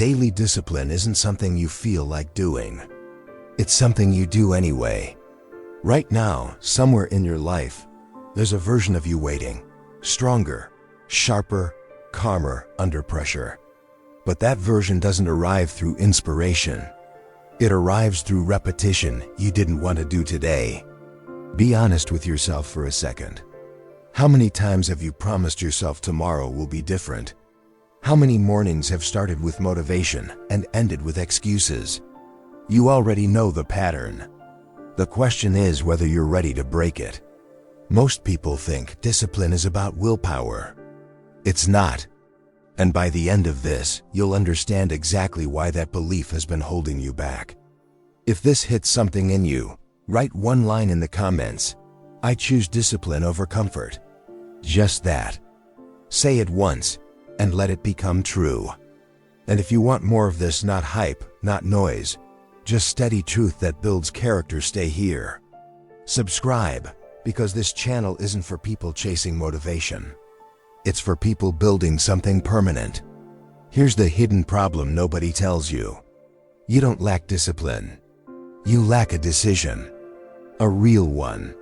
Daily discipline isn't something you feel like doing. It's something you do anyway. Right now, somewhere in your life, there's a version of you waiting, stronger, sharper, calmer under pressure. But that version doesn't arrive through inspiration. It arrives through repetition you didn't want to do today. Be honest with yourself for a second. How many times have you promised yourself tomorrow will be different? How many mornings have started with motivation and ended with excuses? You already know the pattern. The question is whether you're ready to break it. Most people think discipline is about willpower. It's not. And by the end of this, you'll understand exactly why that belief has been holding you back. If this hits something in you, write one line in the comments. I choose discipline over comfort. Just that. Say it once and let it become true. And if you want more of this, not hype, not noise, just steady truth that builds character, stay here. Subscribe, because this channel isn't for people chasing motivation. It's for people building something permanent. Here's the hidden problem nobody tells you. You don't lack discipline. You lack a decision. A real one.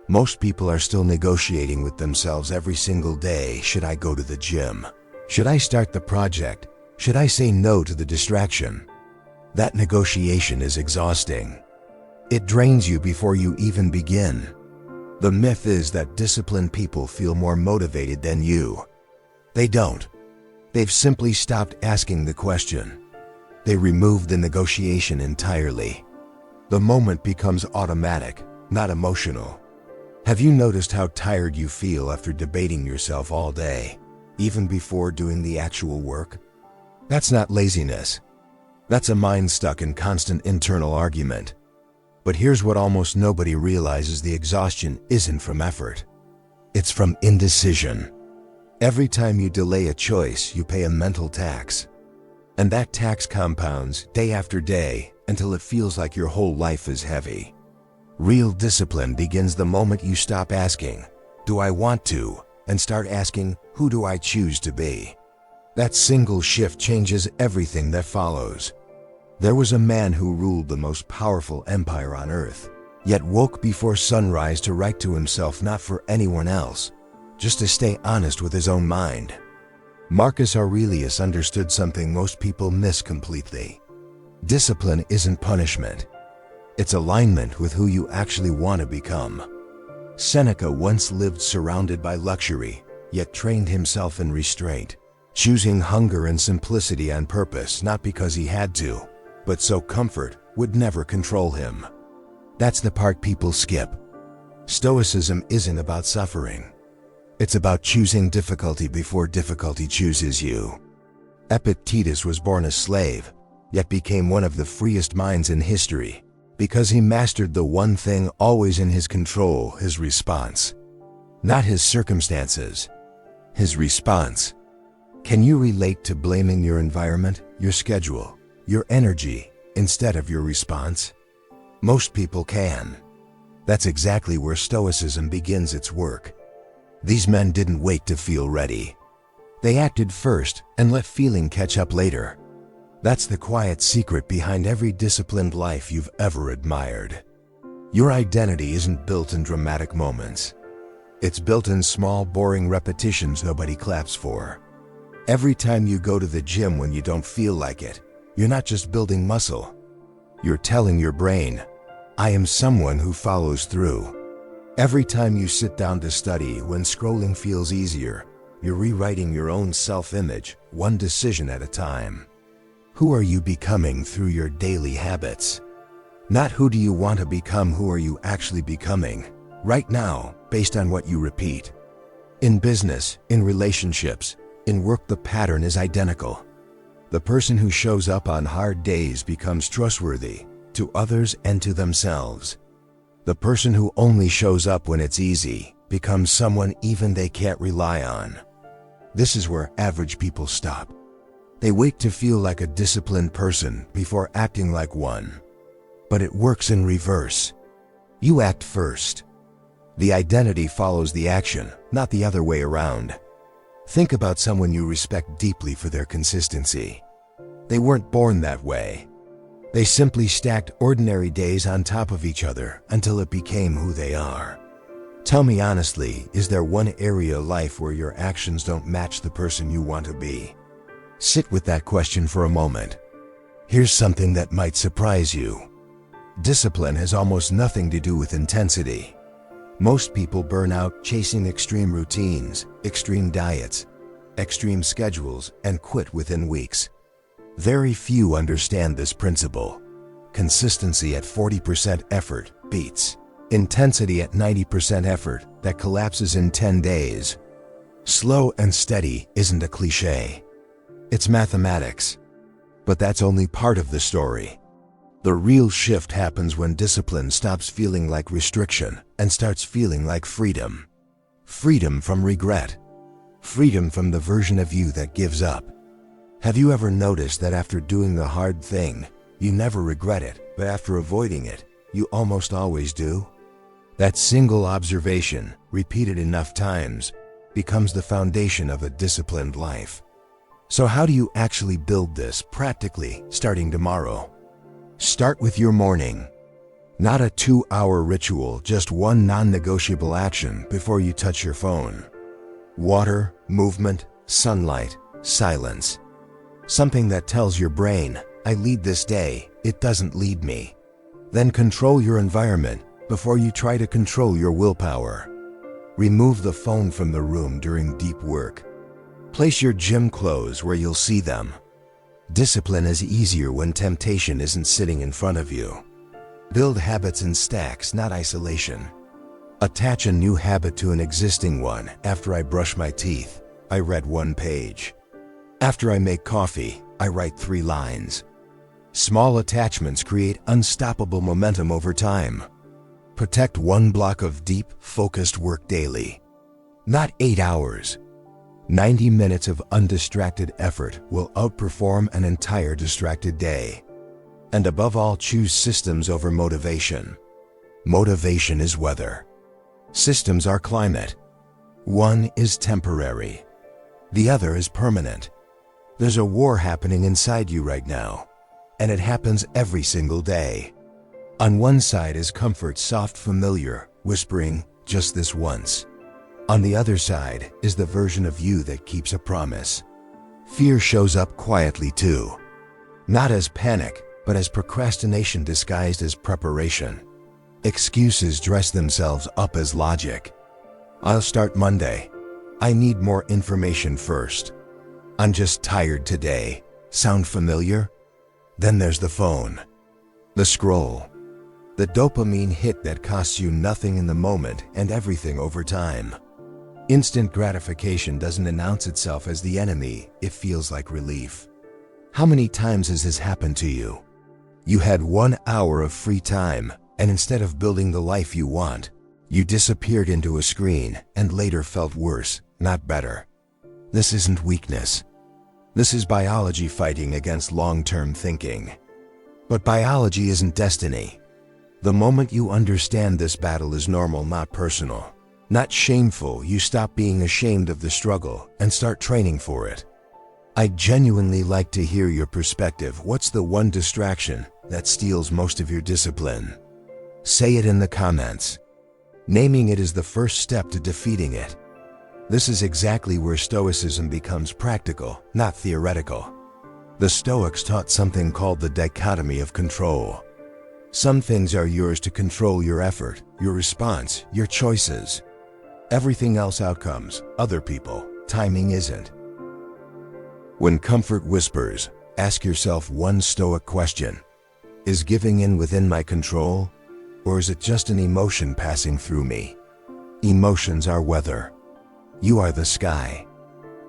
Most people are still negotiating with themselves every single day. Should I go to the gym? Should I start the project? Should I say no to the distraction? That negotiation is exhausting. It drains you before you even begin. The myth is that disciplined people feel more motivated than you. They don't. They've simply stopped asking the question. They removed the negotiation entirely. The moment becomes automatic, not emotional. Have you noticed how tired you feel after debating yourself all day, even before doing the actual work? That's not laziness. That's a mind stuck in constant internal argument. But here's what almost nobody realizes: the exhaustion isn't from effort. It's from indecision. Every time you delay a choice, you pay a mental tax. And that tax compounds day after day until it feels like your whole life is heavy. Real discipline begins the moment you stop asking, "Do I want to?" and start asking, "Who do I choose to be?" That single shift changes everything that follows. There was a man who ruled the most powerful empire on earth, yet woke before sunrise to write to himself, not for anyone else, just to stay honest with his own mind. Marcus Aurelius understood something most people miss completely. Discipline isn't punishment. It's alignment with who you actually want to become. Seneca once lived surrounded by luxury, yet trained himself in restraint, choosing hunger and simplicity on purpose, not because he had to, but so comfort would never control him. That's the part people skip. Stoicism isn't about suffering. It's about choosing difficulty before difficulty chooses you. Epictetus was born a slave, yet became one of the freest minds in history, because he mastered the one thing always in his control: his response. Not his circumstances, his response. Can you relate to blaming your environment, your schedule, your energy, instead of your response? Most people can. That's exactly where Stoicism begins its work. These men didn't wait to feel ready. They acted first and let feeling catch up later. That's the quiet secret behind every disciplined life you've ever admired. Your identity isn't built in dramatic moments. It's built in small, boring repetitions nobody claps for. Every time you go to the gym when you don't feel like it, you're not just building muscle. You're telling your brain, "I am someone who follows through." Every time you sit down to study when scrolling feels easier, you're rewriting your own self-image, one decision at a time. Who are you becoming through your daily habits? Not who do you want to become, who are you actually becoming right now, based on what you repeat. In business, in relationships, in work, the pattern is identical. The person who shows up on hard days becomes trustworthy to others and to themselves. The person who only shows up when it's easy becomes someone even they can't rely on. This is where average people stop. They wait to feel like a disciplined person before acting like one. But it works in reverse. You act first. The identity follows the action, not the other way around. Think about someone you respect deeply for their consistency. They weren't born that way. They simply stacked ordinary days on top of each other until it became who they are. Tell me honestly, is there one area of life where your actions don't match the person you want to be? Sit with that question for a moment. Here's something that might surprise you. Discipline has almost nothing to do with intensity. Most people burn out chasing extreme routines, extreme diets, extreme schedules, and quit within weeks. Very few understand this principle. Consistency at 40% effort beats intensity at 90% effort that collapses in 10 days. Slow and steady isn't a cliche. It's mathematics. But that's only part of the story. The real shift happens when discipline stops feeling like restriction and starts feeling like freedom. Freedom from regret. Freedom from the version of you that gives up. Have you ever noticed that after doing the hard thing, you never regret it, but after avoiding it, you almost always do? That single observation, repeated enough times, becomes the foundation of a disciplined life. So how do you actually build this practically starting tomorrow? Start with your morning. Not a 2-hour ritual, just one non-negotiable action before you touch your phone. Water, movement, sunlight, silence. Something that tells your brain, I lead this day, it doesn't lead me. Then control your environment before you try to control your willpower. Remove the phone from the room during deep work. Place your gym clothes where you'll see them. Discipline is easier when temptation isn't sitting in front of you. Build habits in stacks, not isolation. Attach a new habit to an existing one. After I brush my teeth, I read 1 page. After I make coffee, I write 3 lines. Small attachments create unstoppable momentum over time. Protect 1 block of deep, focused work daily. Not 8 hours. 90 minutes of undistracted effort will outperform an entire distracted day. And above all, choose systems over motivation. Motivation is weather. Systems are climate. One is temporary. The other is permanent. There's a war happening inside you right now, and it happens every single day. On one side is comfort, soft, familiar, whispering, just this once. On the other side is the version of you that keeps a promise. Fear shows up quietly too. Not as panic, but as procrastination disguised as preparation. Excuses dress themselves up as logic. I'll start Monday. I need more information first. I'm just tired today. Sound familiar? Then there's the phone. The scroll. The dopamine hit that costs you nothing in the moment and everything over time. Instant gratification doesn't announce itself as the enemy, it feels like relief. How many times has this happened to you? You had 1 hour of free time, and instead of building the life you want, you disappeared into a screen and later felt worse, not better. This isn't weakness. This is biology fighting against long-term thinking. But biology isn't destiny. The moment you understand this battle is normal, not personal. Not shameful, you stop being ashamed of the struggle and start training for it. I'd genuinely like to hear your perspective. What's the one distraction that steals most of your discipline? Say it in the comments. Naming it is the first step to defeating it. This is exactly where Stoicism becomes practical, not theoretical. The Stoics taught something called the dichotomy of control. Some things are yours to control: your effort, your response, your choices. Everything else outcomes, other people, timing isn't. When comfort whispers, ask yourself one Stoic question. Is giving in within my control? Or is it just an emotion passing through me? Emotions are weather. You are the sky.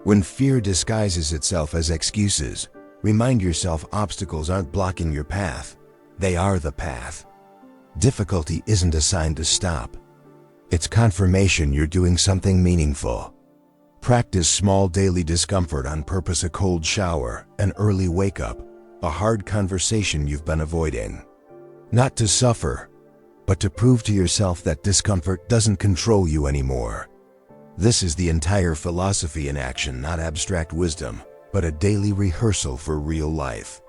When fear disguises itself as excuses, remind yourself obstacles aren't blocking your path. They are the path. Difficulty isn't a sign to stop. It's confirmation you're doing something meaningful. Practice small daily discomfort on purpose: a cold shower, an early wake-up, a hard conversation you've been avoiding. Not to suffer, but to prove to yourself that discomfort doesn't control you anymore. This is the entire philosophy in action, not abstract wisdom, but a daily rehearsal for real life.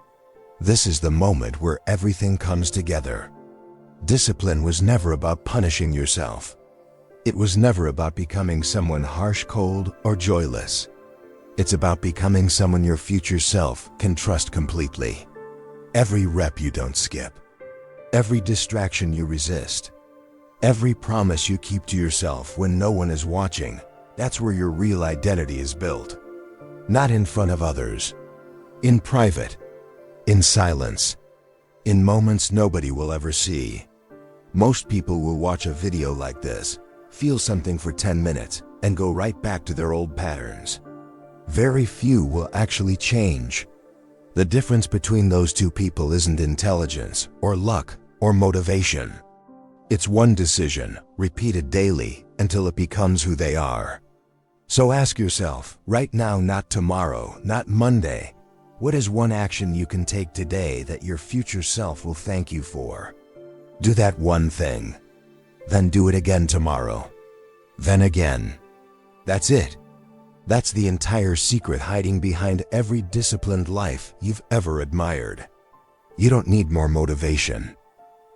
This is the moment where everything comes together. Discipline was never about punishing yourself. It was never about becoming someone harsh, cold, or joyless. It's about becoming someone your future self can trust completely. Every rep you don't skip, every distraction you resist, every promise you keep to yourself when no one is watching, that's where your real identity is built. Not in front of others, in private, in silence, in moments nobody will ever see. Most people will watch a video like this, feel something for 10 minutes, and go right back to their old patterns. Very few will actually change. The difference between those two people isn't intelligence, or luck, or motivation. It's one decision, repeated daily, until it becomes who they are. So ask yourself, right now, not tomorrow, not Monday, what is one action you can take today that your future self will thank you for? Do that one thing. Then do it again tomorrow. Then again. That's it. That's the entire secret hiding behind every disciplined life you've ever admired. You don't need more motivation.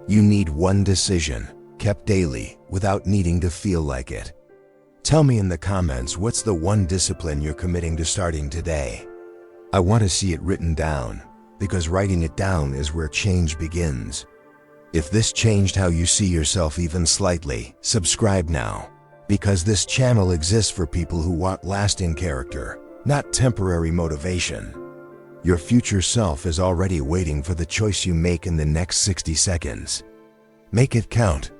You need one decision, kept daily, without needing to feel like it. Tell me in the comments what's the one discipline you're committing to starting today. I want to see it written down, because writing it down is where change begins. If this changed how you see yourself even slightly, subscribe now, because this channel exists for people who want lasting character, not temporary motivation. Your future self is already waiting for the choice you make in the next 60 seconds. Make it count.